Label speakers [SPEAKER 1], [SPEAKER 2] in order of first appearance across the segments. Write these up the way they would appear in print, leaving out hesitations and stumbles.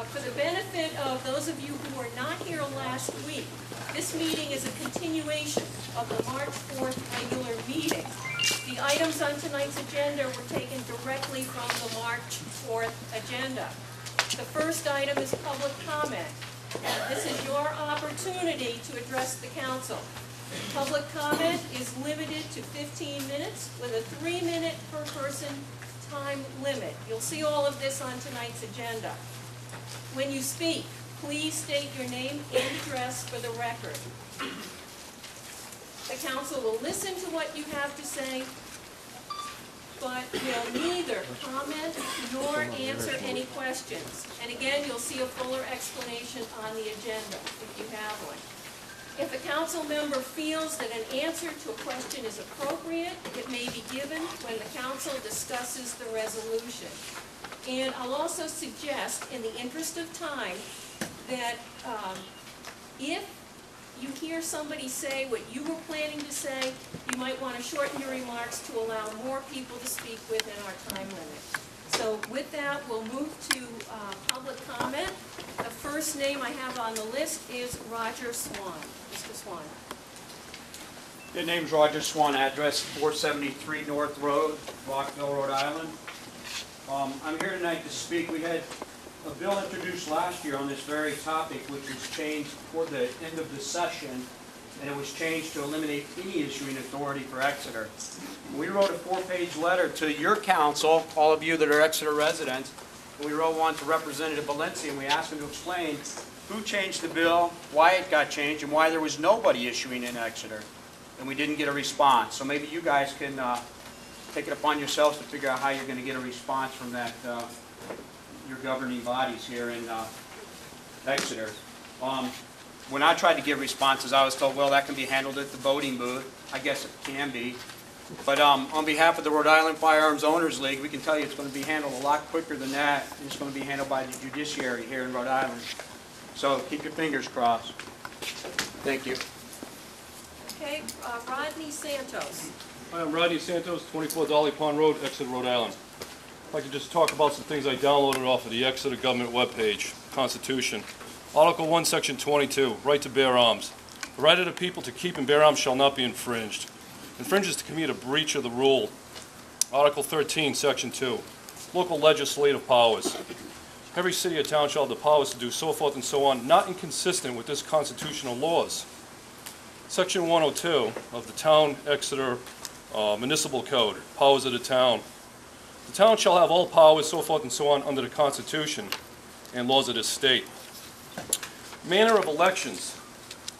[SPEAKER 1] For the benefit of those of you who were not here last week, this meeting is a continuation of the March 4th regular meeting. The items on tonight's agenda were taken directly from the March 4th agenda. The first item is public comment. This is your opportunity to address the council. Public comment is limited to 15 minutes with a 3-minute per person time limit. You'll see all of this on tonight's agenda. When you speak, please state your name and address for the record. The council will listen to what you have to say, but will neither comment nor answer any questions. And again, you'll see a fuller explanation on the agenda if you have one. If a council member feels that an answer to a question is appropriate, it may be given when the council discusses the resolution. And I'll also suggest, in the interest of time, that if you hear somebody say what you were planning to say, you might want to shorten your remarks to allow more people to speak within our time limit. So with that, we'll move to public comment. The first name I have on the list is Roger Swan. Mr. Swan.
[SPEAKER 2] The name's Roger Swan, address 473 North Road, Rockville, Rhode Island. I'm here tonight to speak. We had a bill introduced last year on this very topic, which was changed toward the end of the session, and it was changed to eliminate any issuing authority for Exeter. We wrote a 4-page letter to your council, all of you that are Exeter residents, and we wrote one to Representative Valencia, and we asked him to explain who changed the bill, why it got changed, and why there was nobody issuing in Exeter. And we didn't get a response. So maybe you guys can take it upon yourselves to figure out how you're going to get a response from that, your governing bodies here in Exeter. When I tried to give responses, I was told, well, that can be handled at the voting booth. I guess it can be. But on behalf of the Rhode Island Firearms Owners League, we can tell you it's going to be handled a lot quicker than that. It's going to be handled by the judiciary here in Rhode Island. So keep your fingers crossed. Thank you.
[SPEAKER 1] Okay, Rodney Santos.
[SPEAKER 3] Hi, I'm Rodney Santos, 24 Dolly Pond Road, Exeter, Rhode Island. I'd like to just talk about some things I downloaded off of the Exeter government webpage, Constitution. Article 1, Section 22, right to bear arms. The right of the people to keep and bear arms shall not be infringed. Infringes to commit a breach of the rule. Article 13, Section 2, local legislative powers. Every city or town shall have the powers to do so forth and so on, not inconsistent with this constitutional laws. Section 102 of the Town Exeter Municipal Code, powers of the town. The town shall have all powers, so forth and so on, under the Constitution and laws of this state. Manner of elections,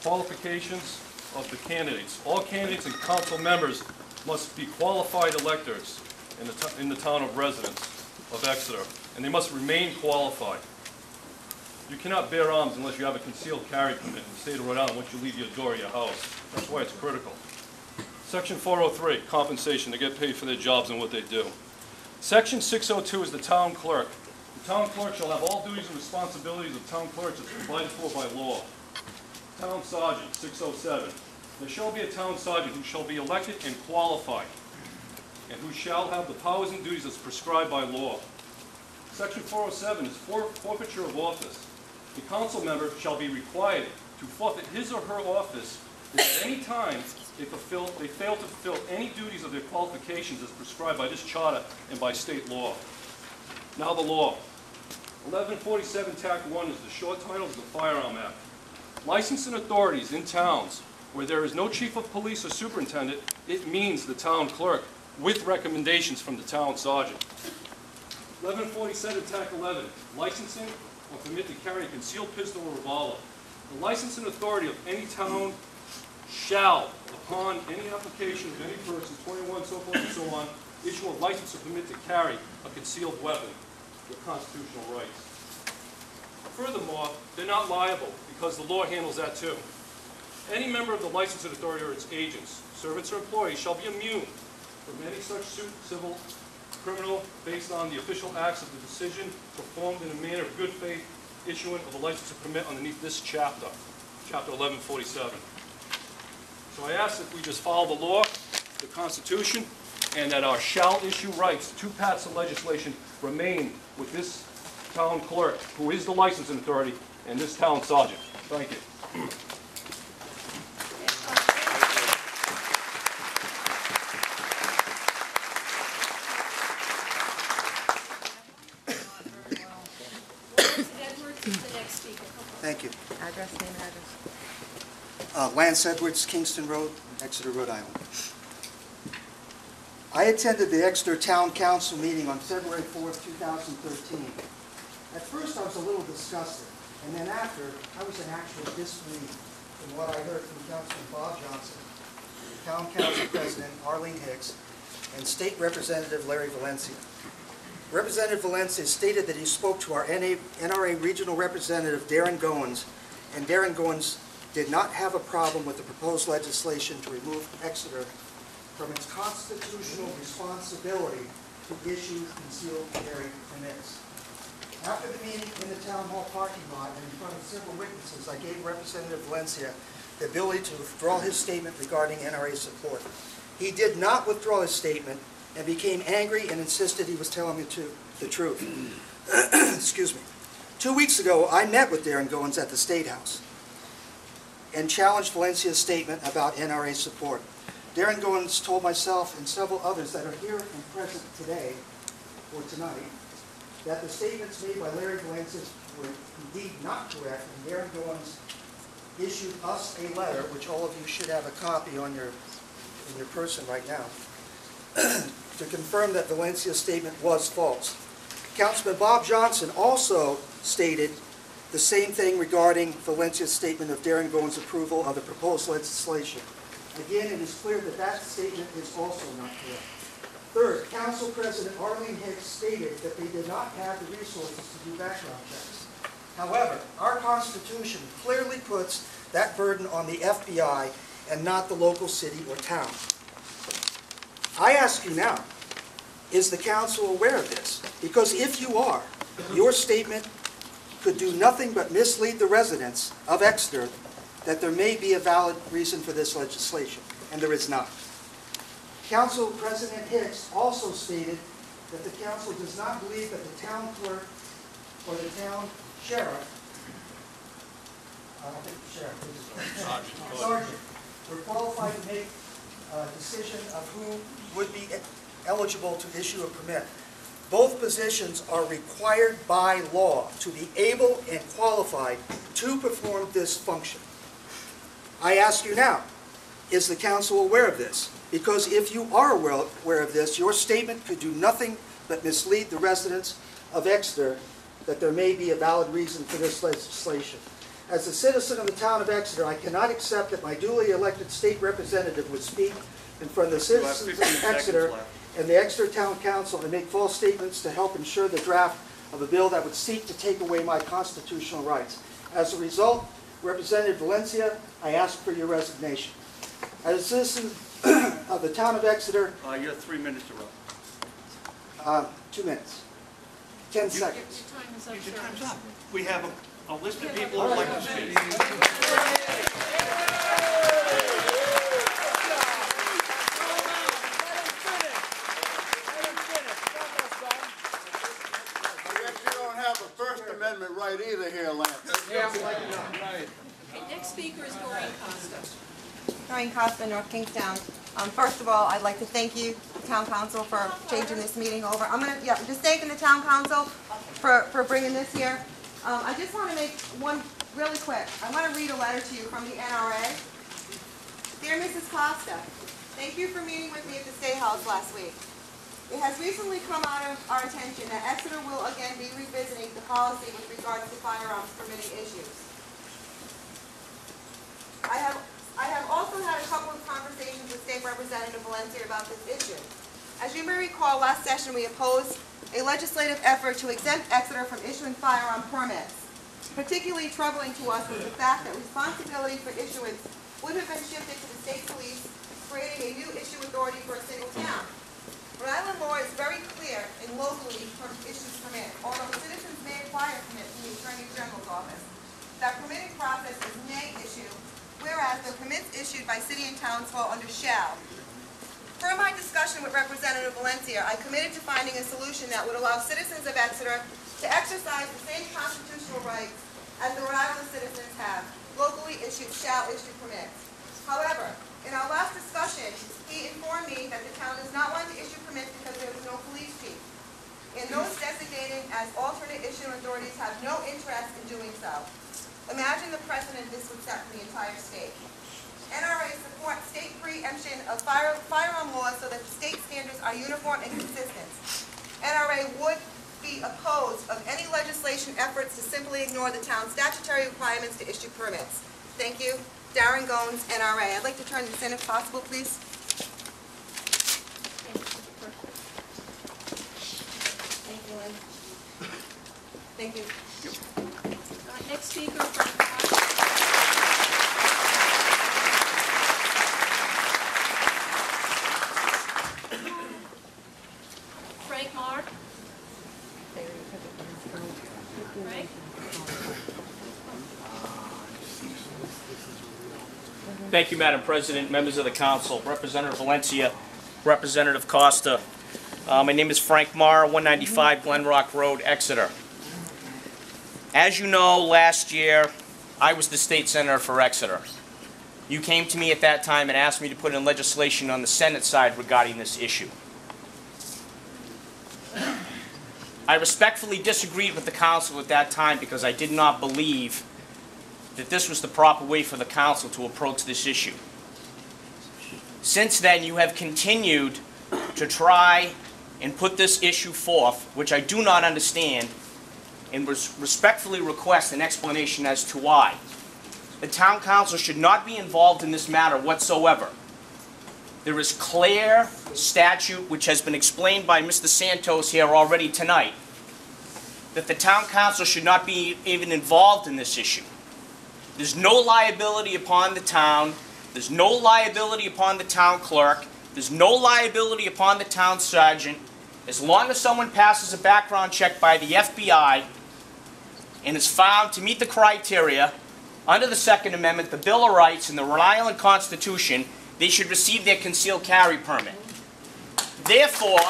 [SPEAKER 3] qualifications of the candidates. All candidates and council members must be qualified electors in the town of residence of Exeter, and they must remain qualified. You cannot bear arms unless you have a concealed carry permit in the state of Rhode Island once you leave your door of your house. That's why it's critical. Section 403, compensation. They get paid for their jobs and what they do. Section 602 is the town clerk. The town clerk shall have all duties and responsibilities of town clerks as provided for by law. Town sergeant, 607. There shall be a town sergeant who shall be elected and qualified, and who shall have the powers and duties as prescribed by law. Section 407 is forfeiture of office. The council member shall be required to forfeit his or her office if at any time they fail to fulfill any duties of their qualifications as prescribed by this charter and by state law. Now the law. 1147 Tac 1 is the short title of the Firearm Act. Licensing authorities in towns where there is no chief of police or superintendent, it means the town clerk with recommendations from the town sergeant. 1147 Tac 11, licensing or permit to carry a concealed pistol or revolver. The licensing authority of any town shall, upon any application of any person, 21, so forth and so on, issue a license or permit to carry a concealed weapon with constitutional rights. Furthermore, they're not liable because the law handles that too. Any member of the licensing authority or its agents, servants or employees shall be immune from any such suit, civil, criminal, based on the official acts of the decision performed in a manner of good faith, issuance of a license or permit underneath this chapter, chapter 1147. So I ask that we just follow the law, the Constitution, and that our shall issue rights to pass the legislation remain with this town clerk, who is the licensing authority, and this town sergeant. Thank you.
[SPEAKER 1] Edwards is the next speaker.
[SPEAKER 4] Thank you.
[SPEAKER 5] Address, name and address.
[SPEAKER 4] Lance Edwards, Kingston Road, Exeter, Rhode Island. I attended the Exeter Town Council meeting on February 4th, 2013. At first, I was a little disgusted, and then after, I was in actual disbelief from what I heard from Councilman Bob Johnson, Town Council President Arlene Hicks, and State Representative Larry Valencia. Representative Valencia stated that he spoke to our NRA Regional Representative Darren Goins, and Darren Goins did not have a problem with the proposed legislation to remove Exeter from its constitutional responsibility to issue concealed carry permits. After the meeting in the town hall parking lot and in front of several witnesses, I gave Representative Valencia the ability to withdraw his statement regarding NRA support. He did not withdraw his statement and became angry and insisted he was telling me the truth. Excuse me. 2 weeks ago, I met with Darren Goins at the State House and challenged Valencia's statement about NRA support. Darren Goins told myself and several others that are here and present today, or tonight, that the statements made by Larry Valencia were indeed not correct, and Darren Goins issued us a letter, which all of you should have a copy in your person right now, to confirm that Valencia's statement was false. Councilman Bob Johnson also stated the same thing regarding Valencia's statement of Darren Goins' approval of the proposed legislation. Again, it is clear that that statement is also not correct. Third, Council President Arlene Hicks stated that they did not have the resources to do background checks. However, our Constitution clearly puts that burden on the FBI and not the local city or town. I ask you now, is the council aware of this? Because if you are, your statement could do nothing but mislead the residents of Exeter that there may be a valid reason for this legislation, and there is not. Council President Hicks also stated that the council does not believe that the town clerk or the town sheriff, I think the sheriff, sergeant, were qualified to make a decision of who would be eligible to issue a permit. Both positions are required by law to be able and qualified to perform this function. I ask you now, is the council aware of this? Because if you are aware of this, your statement could do nothing but mislead the residents of Exeter that there may be a valid reason for this legislation. As a citizen of the town of Exeter, I cannot accept that my duly elected state representative would speak in front of the citizens of Exeter and the Exeter Town Council and make false statements to help ensure the draft of a bill that would seek to take away my constitutional rights. As a result, Representative Valencia, I ask for your resignation. As a citizen of the town of Exeter,
[SPEAKER 2] You have 3 minutes to run.
[SPEAKER 4] 2 minutes, 10 seconds.
[SPEAKER 1] Your time is up,
[SPEAKER 2] Your
[SPEAKER 1] sir.
[SPEAKER 2] time's up. We have a list of people who would like to speak.
[SPEAKER 6] Amendment right either here, Lance.
[SPEAKER 1] Okay, next speaker is Noreen Costa.
[SPEAKER 5] Noreen Costa, North Kingstown. First of all, I'd like to thank you, Town Council, for changing this meeting over. I'm just thanking the Town Council for bringing this here. I just want to make one really quick. I want to read a letter to you from the NRA. Dear Mrs. Costa, thank you for meeting with me at the State House last week. It has recently come out of our attention that Exeter will again be revisiting the policy with regards to firearms permitting issues. I have also had a couple of conversations with State Representative Valencia about this issue. As you may recall, last session we opposed a legislative effort to exempt Exeter from issuing firearm permits. Particularly troubling to us was the fact that responsibility for issuance would have been shifted to the state police, creating a new issue authority for a single town. Rhode Island law is very clear in locally issued permit, although citizens may acquire permits from the Attorney General's office. That permitting process is may issue, whereas the permits issued by city and towns fall under shall. Per my discussion with Representative Valencia, I committed to finding a solution that would allow citizens of Exeter to exercise the same constitutional rights as the Rhode Island citizens have, locally issued shall issue permits. However, in our last discussion, he informed me that the town does not want to issue permits because there is no police chief, and those designated as alternate issuing authorities have no interest in doing so. Imagine the precedent this would set for the entire state. NRA supports state preemption of firearm laws so that the state standards are uniform and consistent. NRA would be opposed of any legislation efforts to simply ignore the town's statutory requirements to issue permits. Thank you. Darren Goins, NRA. I'd like to turn this in if possible, please. Thank you, Lynn. Thank you.
[SPEAKER 1] Next speaker, Frank Marr. Frank?
[SPEAKER 7] Thank you, Madam President, members of the council, Representative Valencia, Representative Costa. My name is Frank Marr, 195 Glen Rock Road, Exeter. As you know, last year, I was the state senator for Exeter. You came to me at that time and asked me to put in legislation on the Senate side regarding this issue. I respectfully disagreed with the council at that time because I did not believe that this was the proper way for the council to approach this issue. Since then, you have continued to try and put this issue forth, which I do not understand, and respectfully request an explanation as to why. The town council should not be involved in this matter whatsoever. There is clear statute, which has been explained by Mr. Santos here already tonight, that the town council should not be even involved in this issue. There's no liability upon the town. There's no liability upon the town clerk. There's no liability upon the town sergeant. As long as someone passes a background check by the FBI and is found to meet the criteria under the Second Amendment, the Bill of Rights, and the Rhode Island Constitution, they should receive their concealed carry permit. Therefore,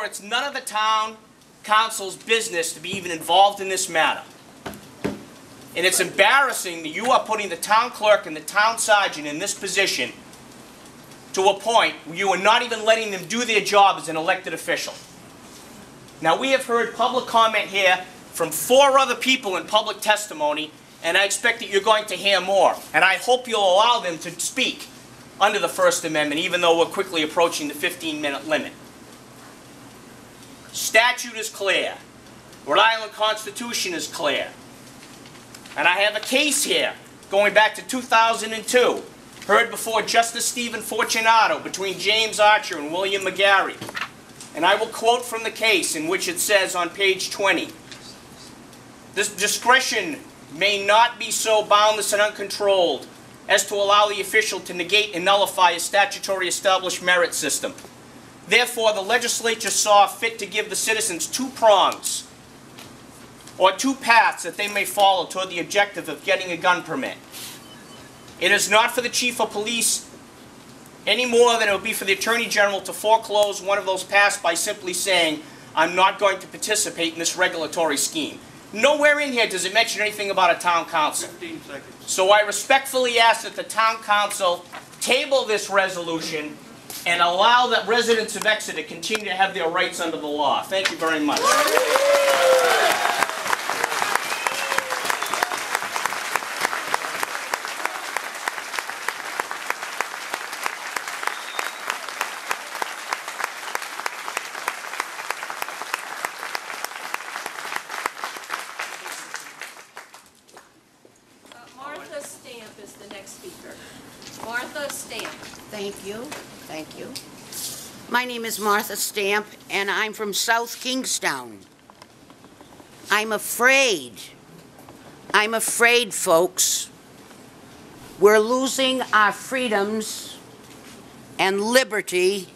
[SPEAKER 7] it's none of the town council's business to be even involved in this matter. And it's embarrassing that you are putting the town clerk and the town sergeant in this position to a point where you are not even letting them do their job as an elected official. Now, we have heard public comment here from 4 other people in public testimony, and I expect that you're going to hear more. And I hope you'll allow them to speak under the First Amendment, even though we're quickly approaching the 15-minute limit. Statute is clear. Rhode Island Constitution is clear. And I have a case here going back to 2002, heard before Justice Stephen Fortunato between James Archer and William McGarry. And I will quote from the case in which it says on page 20, "This discretion may not be so boundless and uncontrolled as to allow the official to negate and nullify a statutory established merit system. Therefore, the legislature saw fit to give the citizens 2 prongs, or 2 paths that they may follow toward the objective of getting a gun permit. It is not for the chief of police any more than it would be for the Attorney General to foreclose one of those paths by simply saying, I'm not going to participate in this regulatory scheme." Nowhere in here does it mention anything about a town council.
[SPEAKER 2] 15 seconds.
[SPEAKER 7] So I respectfully ask that the town council table this resolution and allow the residents of Exeter to continue to have their rights under the law. Thank you very much.
[SPEAKER 1] Martha Stamp is the next speaker. Martha Stamp.
[SPEAKER 8] Thank you. Thank you. My name is Martha Stamp, and I'm from South Kingstown. I'm afraid, folks. We're losing our freedoms and liberty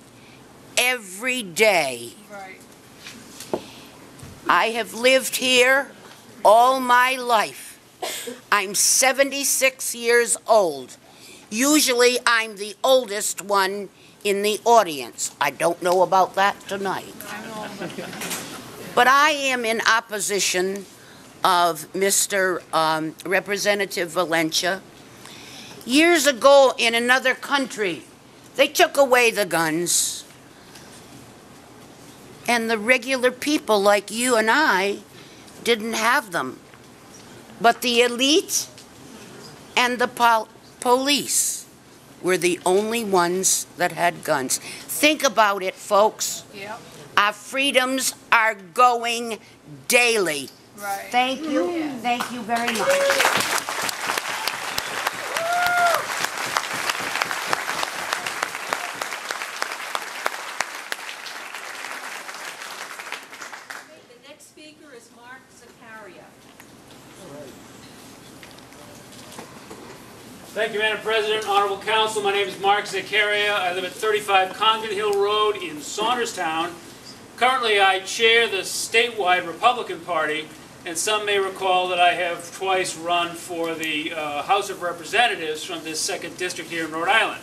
[SPEAKER 8] every day.
[SPEAKER 1] Right.
[SPEAKER 8] I have lived here all my life. I'm 76 years old. Usually I'm the oldest one in the audience. I don't know about that tonight. But I am in opposition of Mr. Representative Valencia. Years ago in another country, they took away the guns. And the regular people like you and I didn't have them. But the elite and the police were the only ones that had guns. Think about it, folks.
[SPEAKER 9] Yep.
[SPEAKER 8] Our freedoms are going daily.
[SPEAKER 9] Right.
[SPEAKER 8] Thank you.
[SPEAKER 9] Yeah.
[SPEAKER 8] Thank you very much.
[SPEAKER 1] The next speaker is Mark Zakaria.
[SPEAKER 10] Thank you, Madam President, Honorable Council. My name is Mark Zakaria. I live at 35 Congdon Hill Road in Saunderstown. Currently, I chair the statewide Republican Party, and some may recall that I have twice run for the House of Representatives from this 2nd District here in Rhode Island.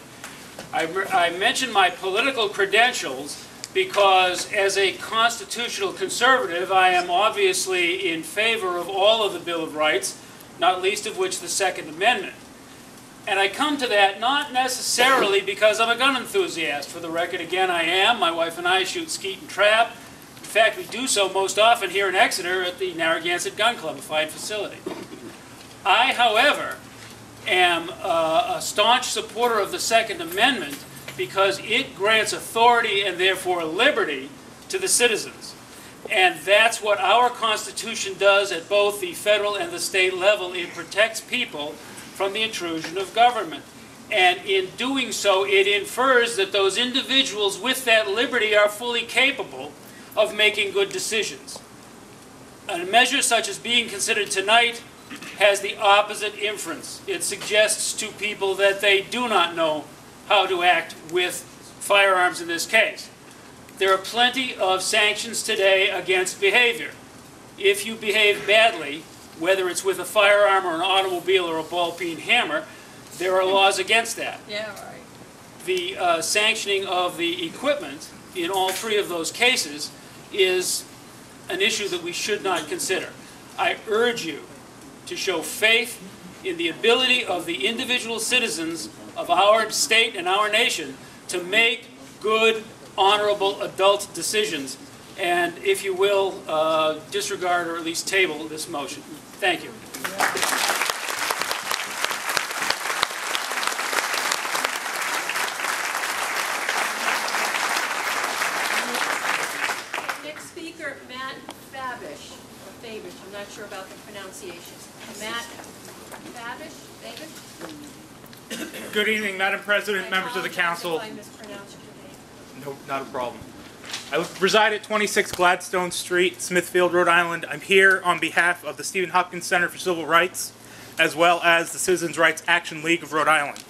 [SPEAKER 10] I mention my political credentials because as a constitutional conservative, I am obviously in favor of all of the Bill of Rights, not least of which the Second Amendment. And I come to that not necessarily because I'm a gun enthusiast. For the record, again, I am. My wife and I shoot skeet and trap. In fact, we do so most often here in Exeter at the Narragansett Gun Club, a fine facility. I, however, am a staunch supporter of the Second Amendment because it grants authority and therefore liberty to the citizens. And that's what our Constitution does at both the federal and the state level. It protects people from the intrusion of government. And in doing so, it infers that those individuals with that liberty are fully capable of making good decisions. A measure such as being considered tonight has the opposite inference. It suggests to people that they do not know how to act with firearms in this case. There are plenty of sanctions today against behavior. If you behave badly, whether it's with a firearm or an automobile or a ball-peen hammer, there are laws against that.
[SPEAKER 9] Yeah, right.
[SPEAKER 10] The sanctioning of the equipment in all three of those cases is an issue that we should not consider. I urge you to show faith in the ability of the individual citizens of our state and our nation to make good, honorable adult decisions. And if you will, disregard or at least table this motion. Thank you.
[SPEAKER 1] Next speaker, Matt Fabish, or Fabish, I'm not sure about the pronunciation. Matt Fabish?
[SPEAKER 11] Good evening, Madam President, members of the council.
[SPEAKER 1] If I mispronounced your name.
[SPEAKER 11] No, not a problem. I reside at 26 Gladstone Street, Smithfield, Rhode Island. I'm here on behalf of the Stephen Hopkins Center for Civil Rights, as well as the Citizens' Rights Action League of Rhode Island.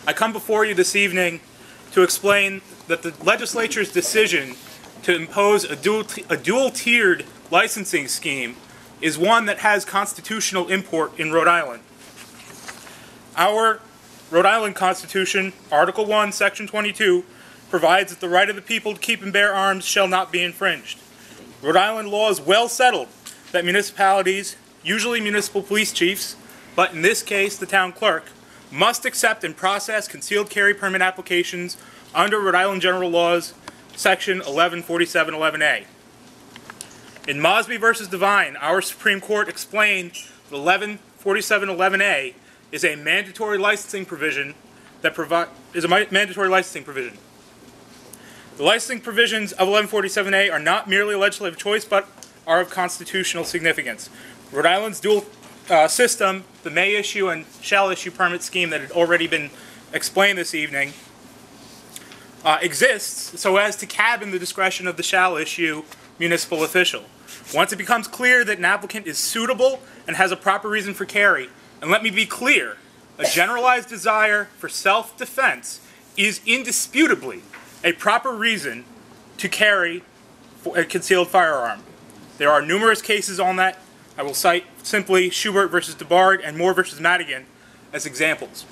[SPEAKER 11] I come before you this evening to explain that the legislature's decision to impose a dual-tiered licensing scheme is one that has constitutional import in Rhode Island. Our Rhode Island Constitution, Article 1, Section 22, provides that the right of the people to keep and bear arms shall not be infringed. Rhode Island law is well settled that municipalities, usually municipal police chiefs, but in this case the town clerk, must accept and process concealed carry permit applications under Rhode Island General Laws, Section 114711A. In Mosby v. Devine, our Supreme Court explained that 114711A is a mandatory licensing provision that mandatory licensing provision. The licensing provisions of 1147A are not merely a legislative choice, but are of constitutional significance. Rhode Island's dual system, the may issue and shall issue permit scheme that had already been explained this evening, exists so as to cabin the discretion of the shall issue municipal official. Once it becomes clear that an applicant is suitable and has a proper reason for carry, and let me be clear, a generalized desire for self-defense is indisputably a proper reason to carry a concealed firearm. There are numerous cases on that I will cite simply Schubert versus DeBarg and Moore versus Madigan as examples.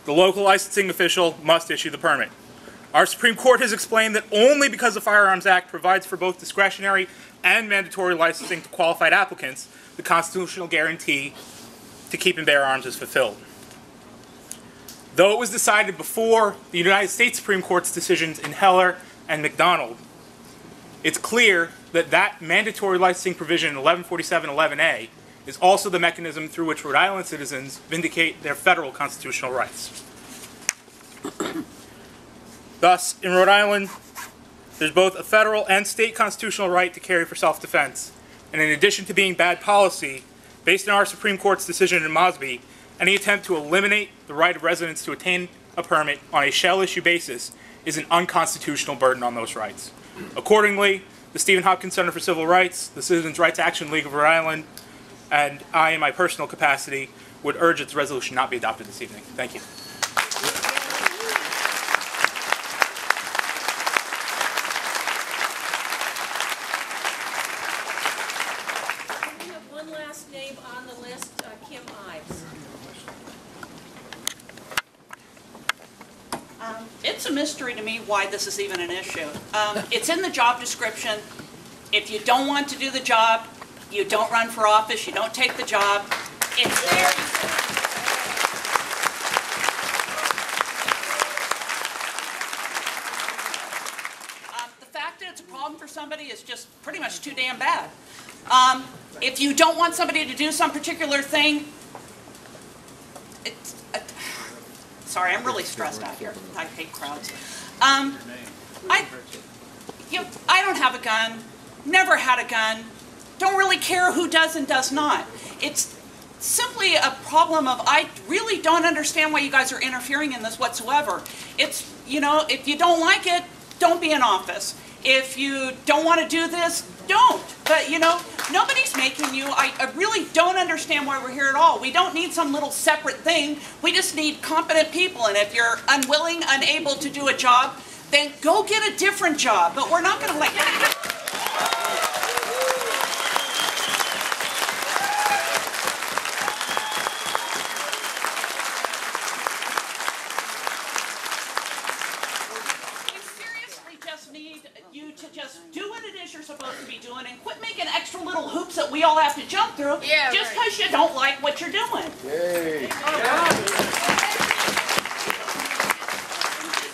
[SPEAKER 11] The local licensing official must issue the permit. Our Supreme Court has explained that only because the Firearms Act provides for both discretionary and mandatory licensing to qualified applicants, the constitutional guarantee to keep and bear arms is fulfilled. Though it was decided before the United States Supreme Court's decisions in Heller and McDonald, it's clear that that mandatory licensing provision in 1147-11A is also the mechanism through which Rhode Island citizens vindicate their federal constitutional rights. Thus, in Rhode Island, there's both a federal and state constitutional right to carry for self-defense. And in addition to being bad policy, based on our Supreme Court's decision in Mosby, any attempt to eliminate the right of residents to obtain a permit on a shell issue basis is an unconstitutional burden on those rights. Accordingly, the Stephen Hopkins Center for Civil Rights, the Citizens Rights Action League of Rhode Island, and I, in my personal capacity, would urge that the resolution not be adopted this evening. Thank you.
[SPEAKER 1] We have one last name on the list, Kim Ives.
[SPEAKER 9] It's a mystery to me why this is even an issue. It's in the job description. If you don't want to do the job, you don't run for office, you don't take the job. It's there. The fact that it's a problem for somebody is just pretty much too damn bad. If you don't want somebody to do some particular thing, it's... Sorry, I'm really stressed out here. I hate crowds. I don't have a gun, never had a gun, don't really care who does and does not. It's simply a problem of I really don't understand why you guys are interfering in this whatsoever. It's, you know, if you don't like it, don't be in office. If you don't want to do this, don't. But, you know, nobody's making you. I really don't understand why we're here at all. We don't need some little separate thing. We just need competent people. And if you're unwilling, unable to do a job, then go get a different job. But we're not going to like... we all have to jump through just because you don't like what you're doing.
[SPEAKER 6] Yay.
[SPEAKER 9] This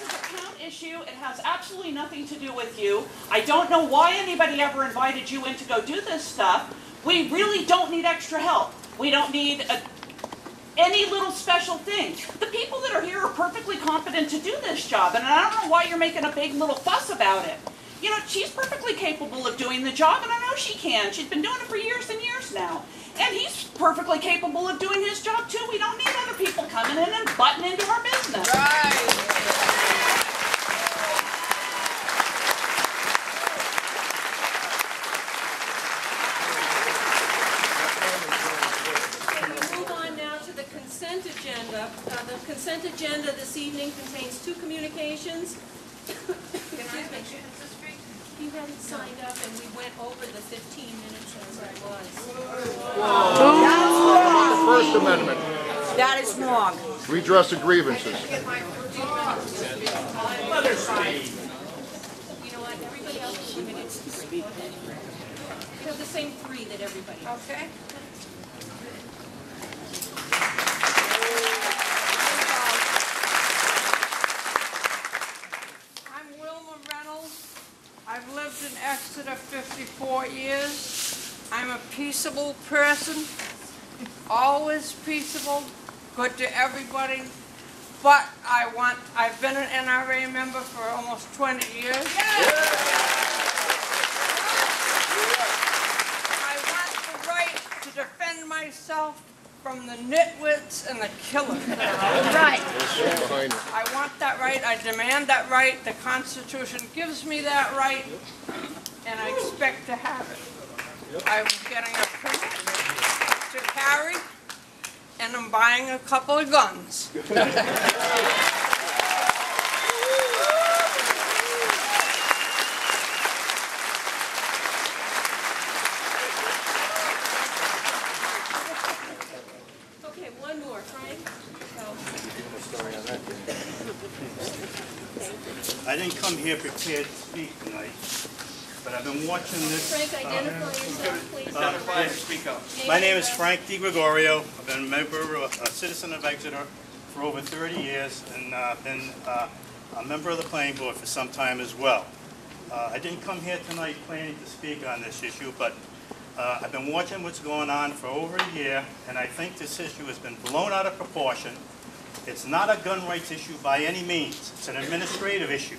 [SPEAKER 9] is a town issue. It has absolutely nothing to do with you. I don't know why anybody ever invited you in to go do this stuff. We really don't need extra help. We don't need any little special thing. The people that are here are perfectly competent to do this job, and I don't know why you're making a big little fuss about it. You know, she's perfectly capable of doing the job, and I know she can. She's been doing it for years and years now. And he's perfectly capable of doing his job, too. We don't need other people coming in and butting into our business.
[SPEAKER 5] Right.
[SPEAKER 1] We move on now to the consent agenda. The consent agenda this evening contains two communications. Excuse me. You hadn't signed up, and we went over the 15 minutes as it was.
[SPEAKER 6] The First Amendment,
[SPEAKER 5] That is wrong.
[SPEAKER 6] redress of grievances.
[SPEAKER 1] You know what, everybody else is limited to 3. You have the same 3 that everybody else.
[SPEAKER 5] Okay.
[SPEAKER 12] I'm Wilma Reynolds. I've lived in Exeter 54 years. I'm a peaceable person, always peaceable, good to everybody. But I've been an NRA member for almost 20 years. I want the right to defend myself from the nitwits and the killers.
[SPEAKER 5] Right.
[SPEAKER 12] I want that right, I demand that right, the Constitution gives me that right, and I expect to have it. I'm getting a permit to carry, and I'm buying a couple of guns.
[SPEAKER 13] I didn't come here prepared to speak tonight, but I've been watching this.
[SPEAKER 1] Frank, identify yourself, please.
[SPEAKER 7] Identify and speak up.
[SPEAKER 13] My name is Frank DiGregorio. I've been a member, a citizen of Exeter for over 30 years, and been a member of the planning board for some time as well. I didn't come here tonight planning to speak on this issue, but I've been watching what's going on for over a year, and I think this issue has been blown out of proportion. It's not a gun rights issue by any means. It's an administrative issue.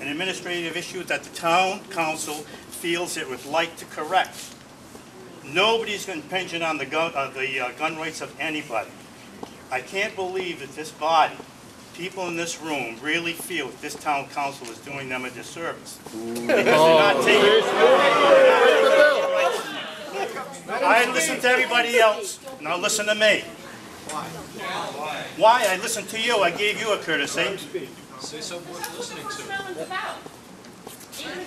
[SPEAKER 13] An administrative issue that the town council feels it would like to correct. Nobody's impinging on the gun rights of anybody. I can't believe that this body, people in this room, really feel that this town council is doing them a disservice. Because they're not taking I listen to everybody else. Now listen to me. Why? I listened to you. I gave you a courtesy.
[SPEAKER 3] Say something worth listening to.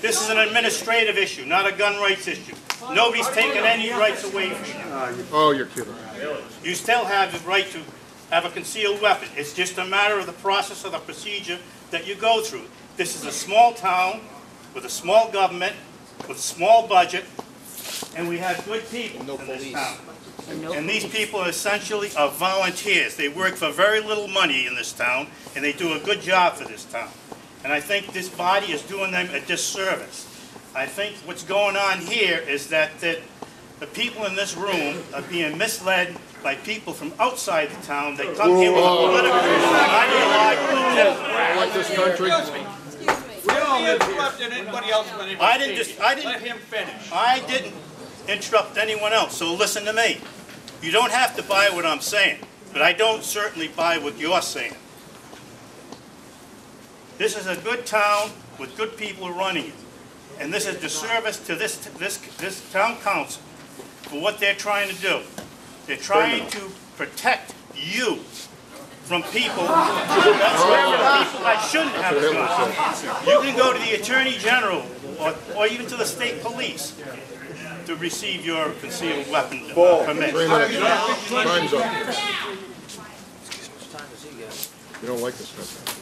[SPEAKER 13] This is an administrative issue, not a gun rights issue. Nobody's taking any rights away from you.
[SPEAKER 6] Oh, you're kidding.
[SPEAKER 13] You still have the right to have a concealed weapon. It's just a matter of the process of the procedure that you go through. This is a small town with a small government, with a small budget, and we have good people in this town. And these people essentially are volunteers. They work for very little money in this town, and they do a good job for this town. And I think this body is doing them a disservice. I think what's going on here is that the people in this room are being misled by people from outside the town. They come here with a political ideological agenda.
[SPEAKER 6] Like this country?
[SPEAKER 7] We don't interrupt anybody else when they let him finish.
[SPEAKER 13] I didn't interrupt anyone else, so listen to me. You don't have to buy what I'm saying, but I don't certainly buy what you're saying. This is a good town with good people running it, and this is a disservice to this town council for what they're trying to do. They're trying to protect you from people that shouldn't have a gun. You can go to the Attorney General or even to the state police to receive your concealed weapon permit.
[SPEAKER 6] 3 minutes. Time's up. You don't like this stuff.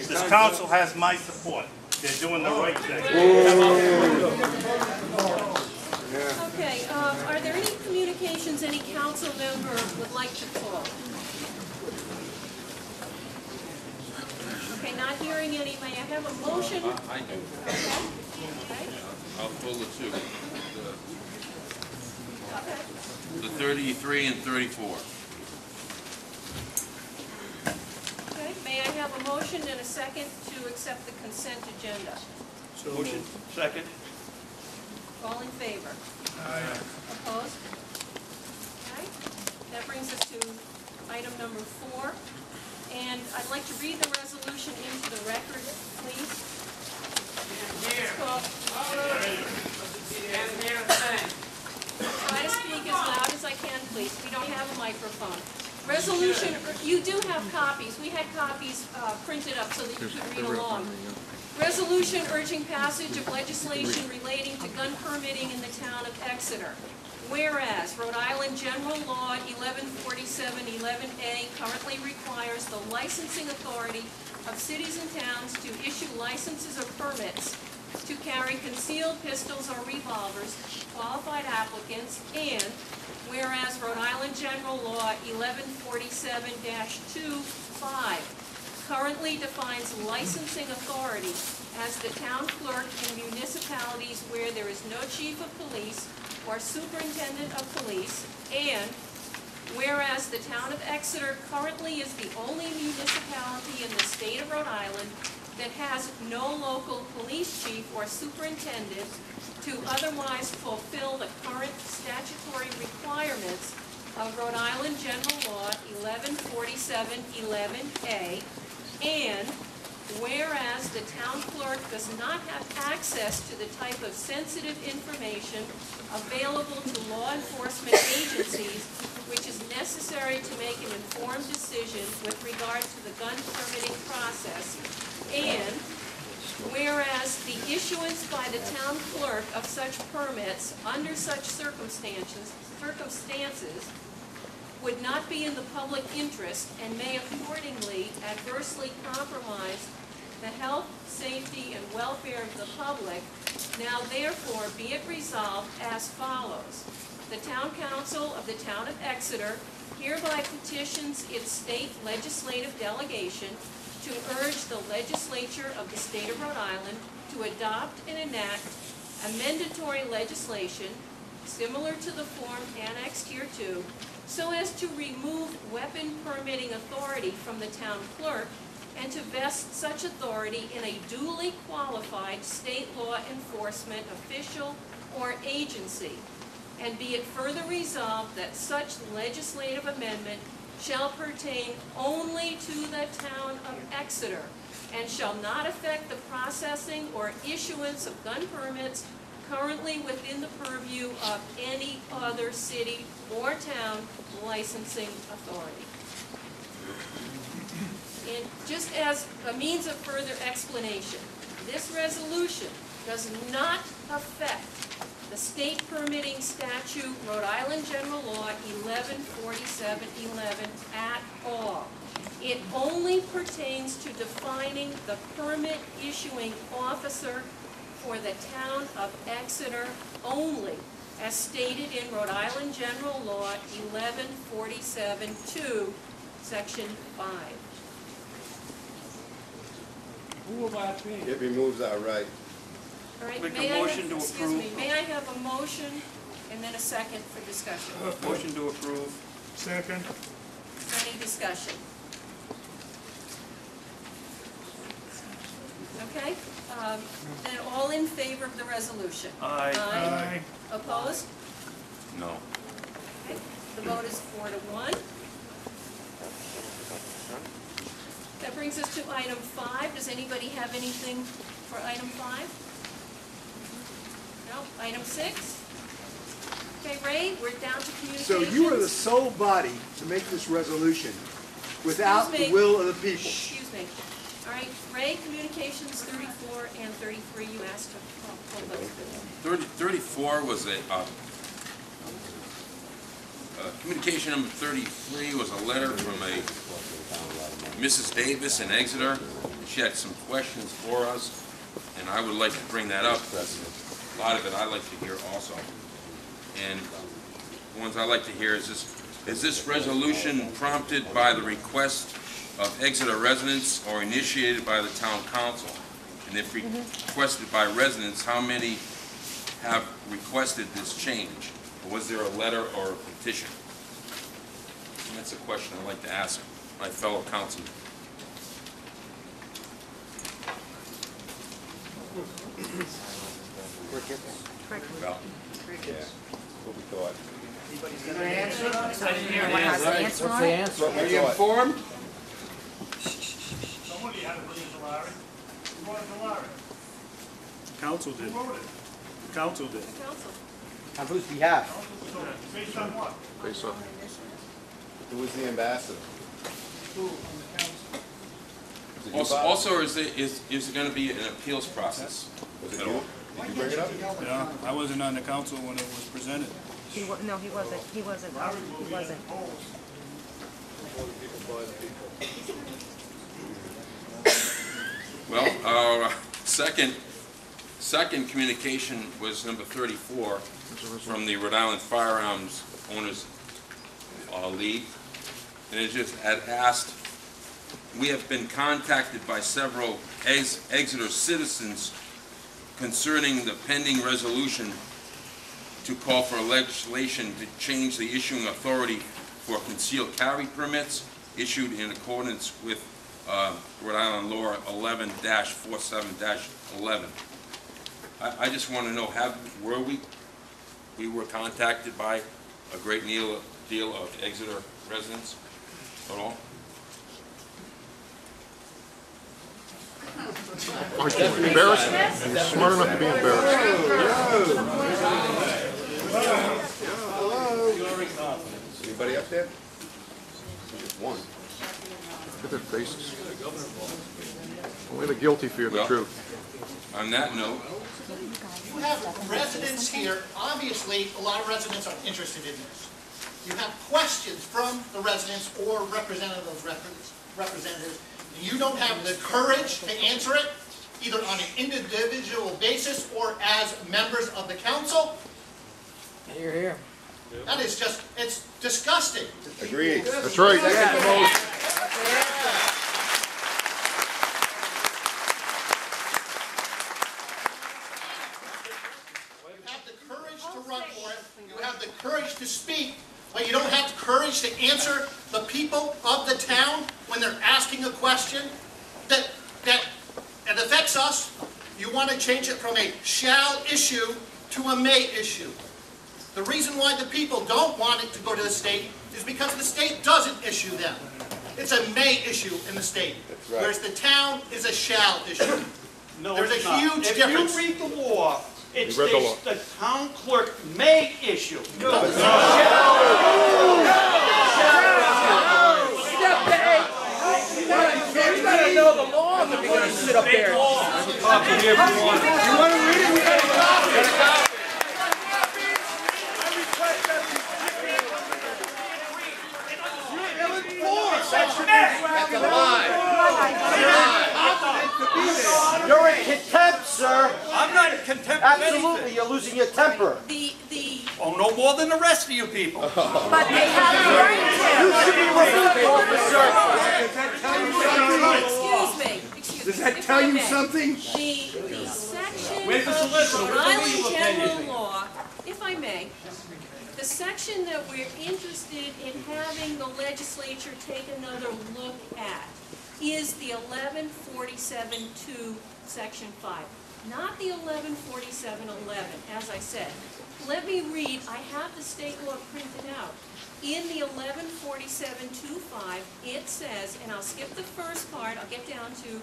[SPEAKER 13] This council has my support. They're doing the right thing.
[SPEAKER 1] Okay, are there any communications any council member would like to pull? Okay, not hearing any, may I have a motion?
[SPEAKER 14] I do.
[SPEAKER 1] Okay.
[SPEAKER 14] I'll pull the two.
[SPEAKER 1] Okay.
[SPEAKER 14] The 33 and 34.
[SPEAKER 1] Okay, may I have a motion and a second to accept the consent agenda?
[SPEAKER 13] Motion. Second.
[SPEAKER 1] All in favor? Aye. Opposed? Okay, that brings us to item number 4. And I'd like to read the resolution into the record, please. It's called, try to speak as loud as I can, please. We don't have a microphone. Resolution, you do have copies. We had copies printed up so that you could read along. Resolution urging passage of legislation relating to gun permitting in the town of Exeter. Whereas Rhode Island General Law 1147-11A currently requires the licensing authority of cities and towns to issue licenses or permits to carry concealed pistols or revolvers to qualified applicants, and whereas Rhode Island General Law 1147-25 currently defines licensing authority as the town clerk in municipalities where there is no chief of police or superintendent of police, and whereas the town of Exeter currently is the only municipality in the state of Rhode Island that has no local police chief or superintendent to otherwise fulfill the current statutory requirements of Rhode Island General Law 1147-11A, and whereas the town clerk does not have access to the type of sensitive information available to law enforcement agencies which is necessary to make an informed decision with regard to the gun permitting process, and whereas the issue issuance by the town clerk of such permits under such circumstances would not be in the public interest and may accordingly adversely compromise the health, safety, and welfare of the public, now therefore be it resolved as follows. The Town Council of the Town of Exeter hereby petitions its state legislative delegation to urge the legislature of the state of Rhode Island to adopt and enact amendatory legislation similar to the form annexed hereto, so as to remove weapon permitting authority from the town clerk and to vest such authority in a duly qualified state law enforcement official or agency. And be it further resolved that such legislative amendment shall pertain only to the town of Exeter and shall not affect the processing or issuance of gun permits currently within the purview of any other city or town licensing authority. And just as a means of further explanation, this resolution does not affect the state permitting statute, Rhode Island General Law 114711 at all. It only pertains to defining the permit issuing officer for the town of Exeter only, as stated in Rhode Island General Law 1147-2, Section 5.
[SPEAKER 10] Who will that be?
[SPEAKER 6] It removes our right.
[SPEAKER 1] All right,
[SPEAKER 2] Make a
[SPEAKER 1] may I
[SPEAKER 2] motion
[SPEAKER 1] have,
[SPEAKER 2] to
[SPEAKER 1] excuse me,
[SPEAKER 2] approve.
[SPEAKER 1] may I have a motion and then a second for discussion?
[SPEAKER 2] Motion to approve.
[SPEAKER 11] Second.
[SPEAKER 1] Any discussion? Okay, then all in favor of the resolution?
[SPEAKER 2] Aye.
[SPEAKER 11] Aye.
[SPEAKER 1] Opposed?
[SPEAKER 14] No.
[SPEAKER 1] Okay, the vote is 4-1. That brings us to item 5. Does anybody have anything for item 5? No? Item 6? Okay, Ray, we're down to communications.
[SPEAKER 15] So you are the sole body to make this resolution without
[SPEAKER 1] Excuse
[SPEAKER 15] the
[SPEAKER 1] me.
[SPEAKER 15] will of the people.
[SPEAKER 1] Excuse me. All right, Ray, communications 34 and 33, you asked to pull those.
[SPEAKER 14] 34 was communication number 33 was a letter from a Mrs. Davis in Exeter. She had some questions for us, and I would like to bring that up because a lot of it I'd like to hear also. And the ones I'd like to hear is this resolution prompted by the request of Exeter residents or initiated by the town council? And if requested by residents, how many have requested this change? Or was there a letter or a petition? And that's a question I'd like to ask my fellow councilmen. Well,
[SPEAKER 6] Yeah, what we thought.
[SPEAKER 2] Are you informed?
[SPEAKER 13] Somebody had to bring it to Larry. Who brought it to Larry?
[SPEAKER 16] Council did.
[SPEAKER 13] Who wrote it?
[SPEAKER 16] Council did.
[SPEAKER 1] Council.
[SPEAKER 4] On whose behalf?
[SPEAKER 13] So, based on what?
[SPEAKER 6] Based on. Who was the ambassador?
[SPEAKER 13] Who, on the council?
[SPEAKER 6] Was it you, Bob?
[SPEAKER 14] also, is there going to be an appeals process?
[SPEAKER 6] Was it
[SPEAKER 14] at
[SPEAKER 6] you?
[SPEAKER 14] all?
[SPEAKER 6] Did you bring it up?
[SPEAKER 16] Yeah, I wasn't on the council when it was presented.
[SPEAKER 5] No, he wasn't. He wasn't. He wasn't.
[SPEAKER 14] Well, our second communication was number 34 from the Rhode Island Firearms Owners League. And it just had asked, we have been contacted by several Exeter citizens concerning the pending resolution to call for legislation to change the issuing authority for concealed carry permits issued in accordance with Rhode Island Law 11-47-11. I just want to know, we were contacted by a great deal of Exeter residents at all?
[SPEAKER 6] Aren't you embarrassed? You're smart enough to be embarrassed.
[SPEAKER 15] Hello.
[SPEAKER 6] Anybody up there? Just one. Look at their faces. Only the guilty fear the
[SPEAKER 14] Well,
[SPEAKER 6] truth.
[SPEAKER 14] On that note,
[SPEAKER 17] You have residents here, obviously, a lot of residents are interested in this. You have questions from the residents or representatives, and you don't have the courage to answer it, either on an individual basis or as members of the council.
[SPEAKER 18] Hear, hear.
[SPEAKER 17] That is just, it's disgusting.
[SPEAKER 6] Agreed. That's right. Second the motion.
[SPEAKER 17] You have the courage to run for it, you have the courage to speak, but you don't have the courage to answer the people of the town when they're asking a question that it affects us. You want to change it from a shall issue to a may issue. The reason why the people don't want it to go to the state is because the state doesn't issue them. It's a may issue in the state, whereas the town is a shall issue.
[SPEAKER 2] No,
[SPEAKER 17] There's
[SPEAKER 2] it's
[SPEAKER 17] a
[SPEAKER 2] not.
[SPEAKER 17] huge difference.
[SPEAKER 2] If you read the law, it
[SPEAKER 6] You read the law.
[SPEAKER 2] states the town clerk may issue.
[SPEAKER 18] You gotta know the law before you sit up there.
[SPEAKER 3] You want to read it? We got a copy.
[SPEAKER 18] That's a lie.
[SPEAKER 4] You're in contempt, sir.
[SPEAKER 2] I'm not in contempt of
[SPEAKER 4] Absolutely,
[SPEAKER 2] anything.
[SPEAKER 4] you're losing your temper.
[SPEAKER 2] Oh, no more than the rest of you people.
[SPEAKER 12] But they have the right
[SPEAKER 4] You should be removed, officer.
[SPEAKER 1] Excuse me,
[SPEAKER 15] Does that tell you something?
[SPEAKER 1] The section
[SPEAKER 2] Wait for Solicitor.
[SPEAKER 1] of
[SPEAKER 2] What
[SPEAKER 1] Rhode
[SPEAKER 2] do you
[SPEAKER 1] Island
[SPEAKER 2] look
[SPEAKER 1] general
[SPEAKER 2] anything?
[SPEAKER 1] law, if I may, the section that we're interested in having the legislature take another look at is the 1147-2, section 5, not the 1147-11, as I said. Let me read, I have the state law printed out. In the 1147-2-5, it says, and I'll skip the first part, I'll get down to,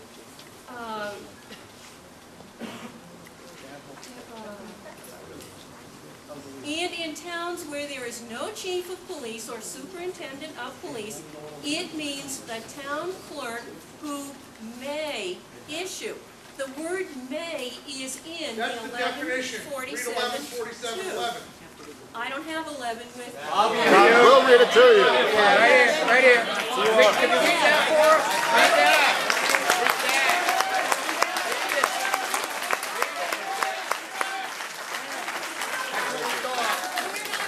[SPEAKER 1] and in towns where there is no chief of police or superintendent of police, it means the town clerk who may issue. The word may is in the 1147-2. I don't have 11 with me.
[SPEAKER 6] We'll read it to you.
[SPEAKER 18] Right here, right here. Can you read that for us? Read that.
[SPEAKER 1] We're not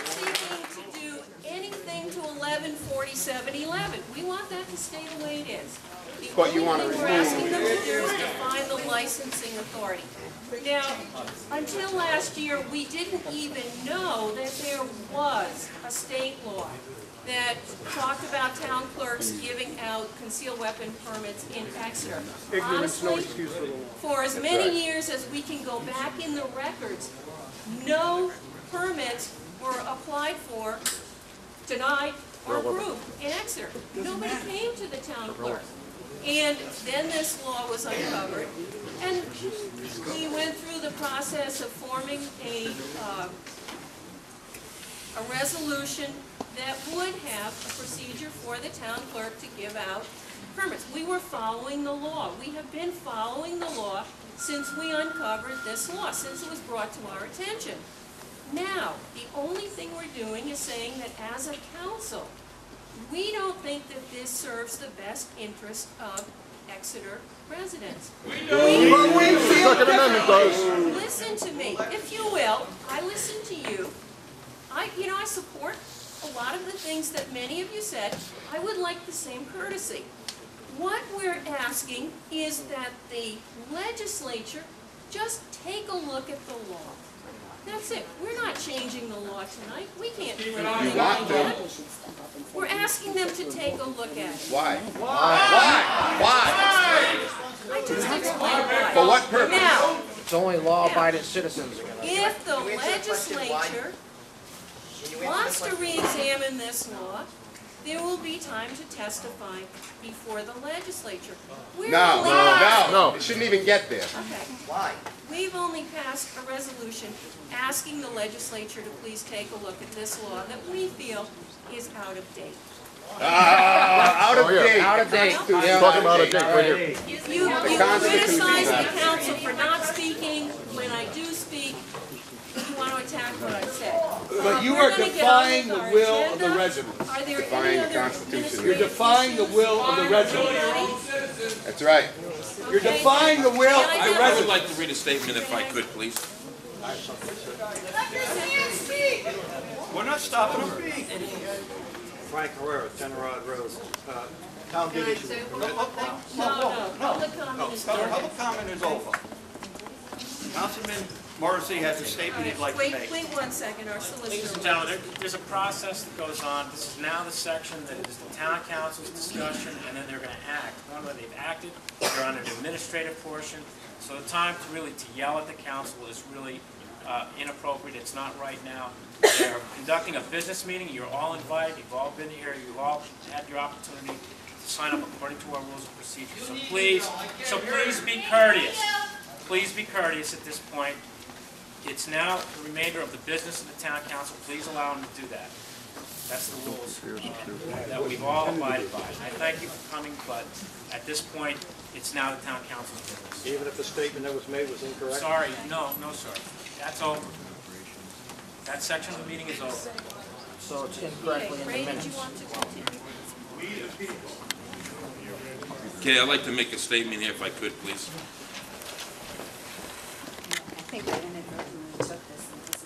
[SPEAKER 1] seeking to do anything to 1147-11. We want that to stay the way it is.
[SPEAKER 6] But you want to
[SPEAKER 1] The only thing we're asking them to do is define the licensing authority. Now, until last year, we didn't even know that there was a state law that talked about town clerks giving out concealed weapon permits in Exeter.
[SPEAKER 15] Ignorance, no
[SPEAKER 1] Honestly,
[SPEAKER 15] excuse for the law.
[SPEAKER 1] for as many years as we can go back in the records, no permits were applied for, denied, or approved in Exeter. Nobody came to the town clerk. And then this law was uncovered, and we went through the process of forming a resolution that would have a procedure for the town clerk to give out permits. We were following the law. We have been following the law since we uncovered this law, since it was brought to our attention. Now, the only thing we're doing is saying that as a council, we don't think that this serves the best interest of Exeter residents.
[SPEAKER 6] Second Amendment does.
[SPEAKER 1] Listen to me, if you will. I listen to you. I support a lot of the things that many of you said. I would like the same courtesy. What we're asking is that the legislature just take a look at the law. That's it. We're not changing the law tonight. We can't do anything like that. We're asking them to take a look at it.
[SPEAKER 6] Why?
[SPEAKER 18] Why?
[SPEAKER 1] I just explained why.
[SPEAKER 6] For what purpose?
[SPEAKER 1] Now,
[SPEAKER 18] It's only law-abiding citizens are gonna.
[SPEAKER 1] if the legislature wants to re-examine this law, there will be time to testify before the legislature.
[SPEAKER 6] No. It shouldn't even get there.
[SPEAKER 1] Okay.
[SPEAKER 4] Why?
[SPEAKER 1] We've only passed a resolution asking the legislature to please take a look at this law that we feel is out of date.
[SPEAKER 15] Out of date.
[SPEAKER 18] Out of date.
[SPEAKER 6] Talking about a date right here.
[SPEAKER 1] You criticize the council for not speaking when I do speak. You want to attack what I said.
[SPEAKER 15] But you
[SPEAKER 1] We're
[SPEAKER 15] are
[SPEAKER 1] gonna get
[SPEAKER 15] defying
[SPEAKER 1] on
[SPEAKER 15] the
[SPEAKER 1] with our
[SPEAKER 15] will of the
[SPEAKER 1] agenda.
[SPEAKER 15] residents.
[SPEAKER 1] Are there
[SPEAKER 6] Defying
[SPEAKER 1] any
[SPEAKER 6] the
[SPEAKER 1] other
[SPEAKER 6] Constitution.
[SPEAKER 1] administrative
[SPEAKER 15] You're defying the will of the residents.
[SPEAKER 6] That's right.
[SPEAKER 15] You're defying the will of the
[SPEAKER 14] I would
[SPEAKER 15] residents.
[SPEAKER 14] like to read a statement if I could, please.
[SPEAKER 2] We're not stopping him. Frank Herrera, 10 Rod Road. Town did issue.
[SPEAKER 1] No, public comment is done.
[SPEAKER 2] Public comment is over. Councilman Morrissey has a statement he'd like to
[SPEAKER 1] Wait,
[SPEAKER 2] make.
[SPEAKER 1] wait 1 second, our
[SPEAKER 19] Ladies
[SPEAKER 1] solicitor.
[SPEAKER 19] and gentlemen, there's a process that goes on. This is now the section that is the town council's discussion, and then they're going to act. Normally, they've acted, they're on an administrative portion, so the time to yell at the council is really inappropriate. It's not right now. They're conducting a business meeting. You're all invited. You've all been here. You've all had your opportunity to sign up according to our rules of procedure. So please be courteous. Please be courteous at this point. It's now the remainder of the business of the town council. Please allow them to do that. That's the rules that we've all abided by. I thank you for coming, but at this point, it's now the town council's business.
[SPEAKER 2] Even if the statement that was made was incorrect?
[SPEAKER 19] Sorry, no, sir. That's over. That section of the meeting is over.
[SPEAKER 18] So it's incorrectly in the
[SPEAKER 1] Ray, did
[SPEAKER 18] minutes.
[SPEAKER 1] you want to continue?
[SPEAKER 14] Okay, I'd like to make a statement here if I could, please.
[SPEAKER 20] I think I inadvertently took this and this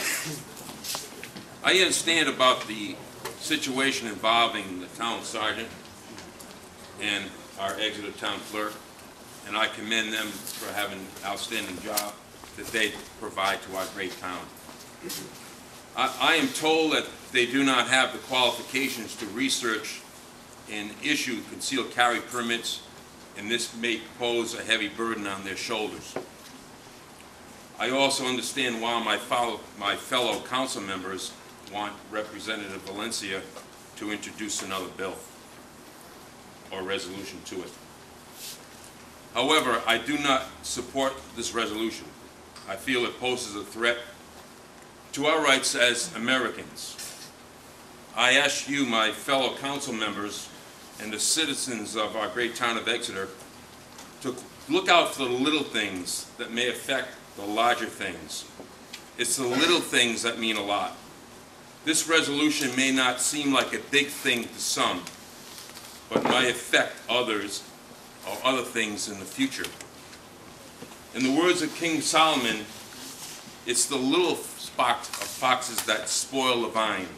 [SPEAKER 20] isn't.
[SPEAKER 14] I understand about the situation involving the town sergeant and our Exeter town clerk, and I commend them for having an outstanding job that they provide to our great town. I am told that they do not have the qualifications to research and issue concealed carry permits, and this may pose a heavy burden on their shoulders. I also understand why my fellow council members want Representative Valencia to introduce another bill or resolution to it. However, I do not support this resolution. I feel it poses a threat to our rights as Americans. I ask you, my fellow council members, and the citizens of our great town of Exeter, to look out for the little things that may affect the larger things. It's the little things that mean a lot. This resolution may not seem like a big thing to some, but might affect others or other things in the future. In the words of King Solomon, it's the little foxes that spoil the vine.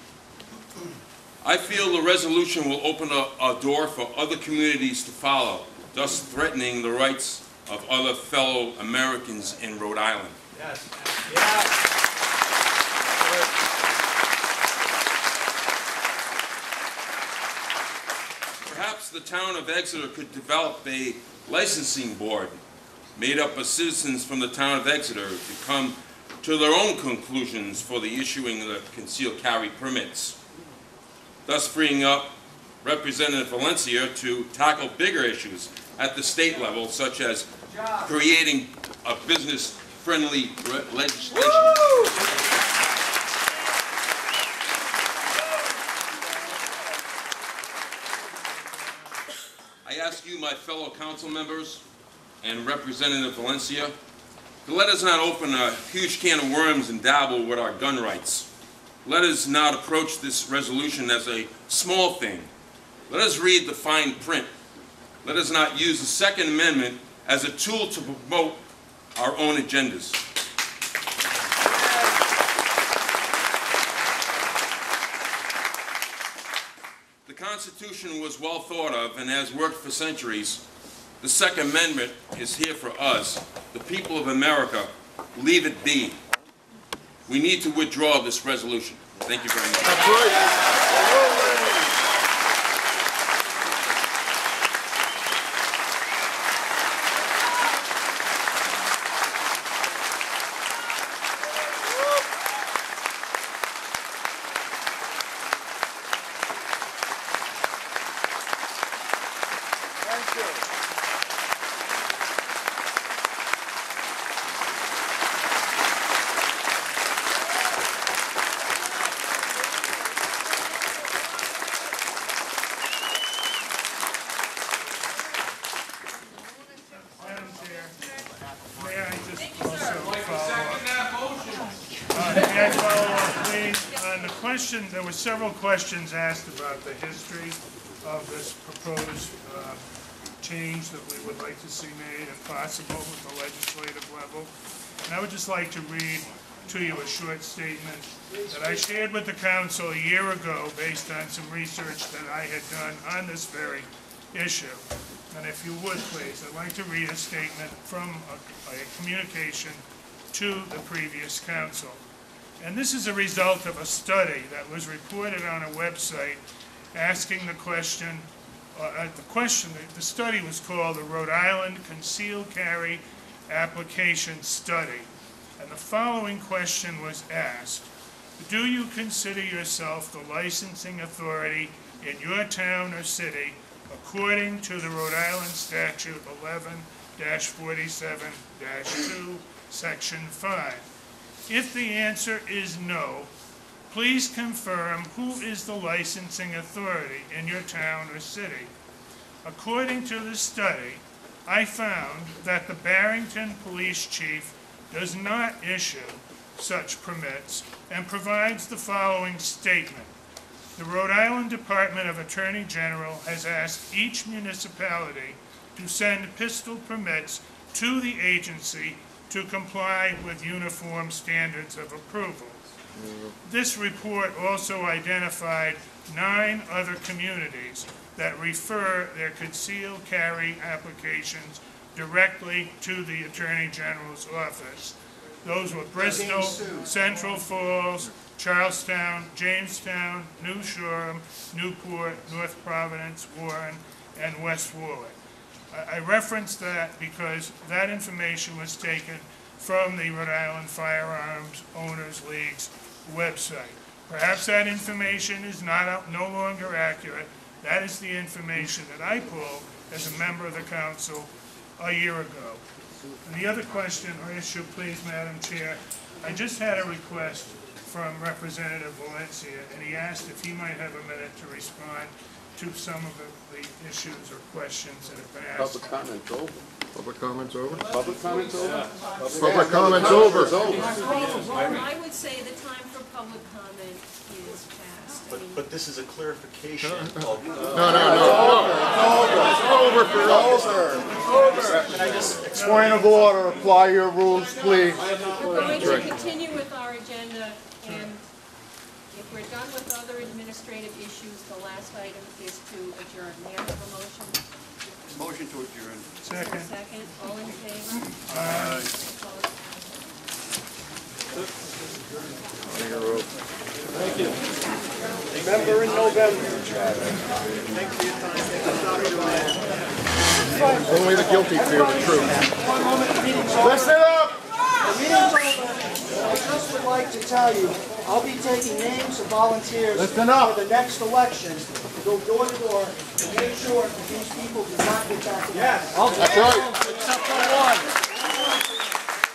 [SPEAKER 14] I feel the resolution will open a door for other communities to follow, thus threatening the rights of other fellow Americans in Rhode Island.
[SPEAKER 2] Yes.
[SPEAKER 14] Perhaps the town of Exeter could develop a licensing board made up of citizens from the town of Exeter to come to their own conclusions for the issuing of the concealed carry permits, thus freeing up Representative Valencia to tackle bigger issues at the state level, such as creating a business-friendly legislation. I ask you, my fellow council members, and Representative Valencia, to let us not open a huge can of worms and dabble with our gun rights. Let us not approach this resolution as a small thing. Let us read the fine print. Let us not use the Second Amendment as a tool to promote our own agendas. The Constitution was well thought of and has worked for centuries. The Second Amendment is here for us, the people of America. Leave it be. We need to withdraw this resolution. Thank you very much.
[SPEAKER 6] That's right.
[SPEAKER 21] I follow up, please? On the question, there were several questions asked about the history of this proposed change that we would like to see made if possible at the legislative level. And I would just like to read to you a short statement that I shared with the council a year ago based on some research that I had done on this very issue. And if you would, please, I'd like to read a statement from a communication to the previous council. And this is a result of a study that was reported on a website asking the question, the study was called the Rhode Island Concealed Carry Application Study. And the following question was asked: do you consider yourself the licensing authority in your town or city according to the Rhode Island Statute 11-47-2, Section 5? If the answer is no, please confirm who is the licensing authority in your town or city. According to the study, I found that the Barrington Police Chief does not issue such permits and provides the following statement. The Rhode Island Department of Attorney General has asked each municipality to send pistol permits to the agency to comply with uniform standards of approval. This report also identified 9 other communities that refer their concealed carry applications directly to the Attorney General's office. Those were Bristol, Central Falls, Charlestown, Jamestown, New Shoreham, Newport, North Providence, Warren, and West Warwick. I referenced that because that information was taken from the Rhode Island Firearms Owners League's website. Perhaps that information is no longer accurate. That is the information that I pulled as a member of the council a year ago. And the other question or issue, please, Madam Chair, I just had a request from Representative Valencia, and he asked if he might have a minute to respond to some of the issues or questions that have been asked.
[SPEAKER 6] Public comments over. Public comments over?
[SPEAKER 21] Public comments over?
[SPEAKER 6] Public comments over.
[SPEAKER 1] I would say the time for public comment is past.
[SPEAKER 22] But this is a clarification.
[SPEAKER 6] No. It's over for us. Point of order. Apply your rules, please.
[SPEAKER 1] We're going to continue with our agenda, and if we're done with other administrative issues, the last item is to adjourn. May I have a motion?
[SPEAKER 22] Motion to adjourn.
[SPEAKER 1] Second. Second. All in favor?
[SPEAKER 22] Aye.
[SPEAKER 15] Thank you. Remember in November.
[SPEAKER 6] Only the guilty fear the truth.
[SPEAKER 4] Listen up! The meeting's over. I just would like to tell you, I'll be taking names of volunteers for the next election to go door to door to make sure that these people do not get back in.
[SPEAKER 6] Yes. That's right. Except for one.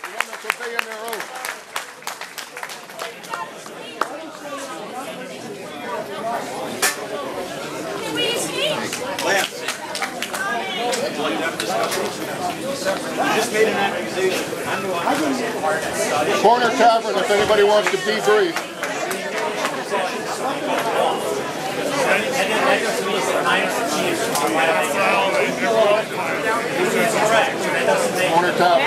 [SPEAKER 6] The one that's obeying their oath.
[SPEAKER 22] Just made an accusation.
[SPEAKER 6] Corner Tavern, if anybody wants to debrief. Corner Tavern.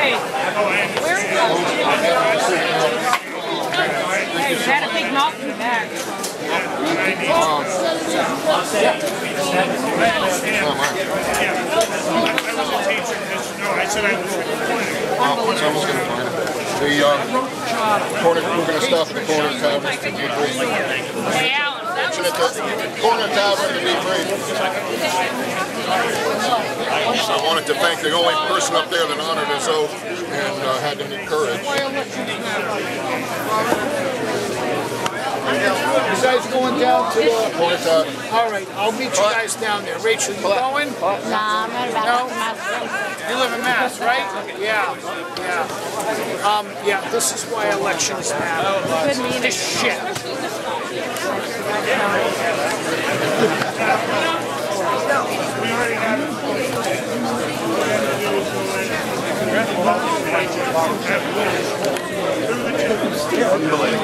[SPEAKER 12] Is that a big mouth in the back?
[SPEAKER 21] I said I was recording.
[SPEAKER 6] Someone's going to find it. We're going to stop at the Corner Tavern to debrief. Mention it to Corner Tavern to debrief. I wanted to thank the only person up there that honored his oath and had any courage.
[SPEAKER 18] You guys going down to the...
[SPEAKER 6] Corner Tavern.
[SPEAKER 18] All right, I'll meet you guys down there. Rachel, you going?
[SPEAKER 8] No, I'm not about
[SPEAKER 18] You live in Mass, right? Yeah. Yeah, this is why elections matter. This shit.
[SPEAKER 21] We already have
[SPEAKER 6] Really?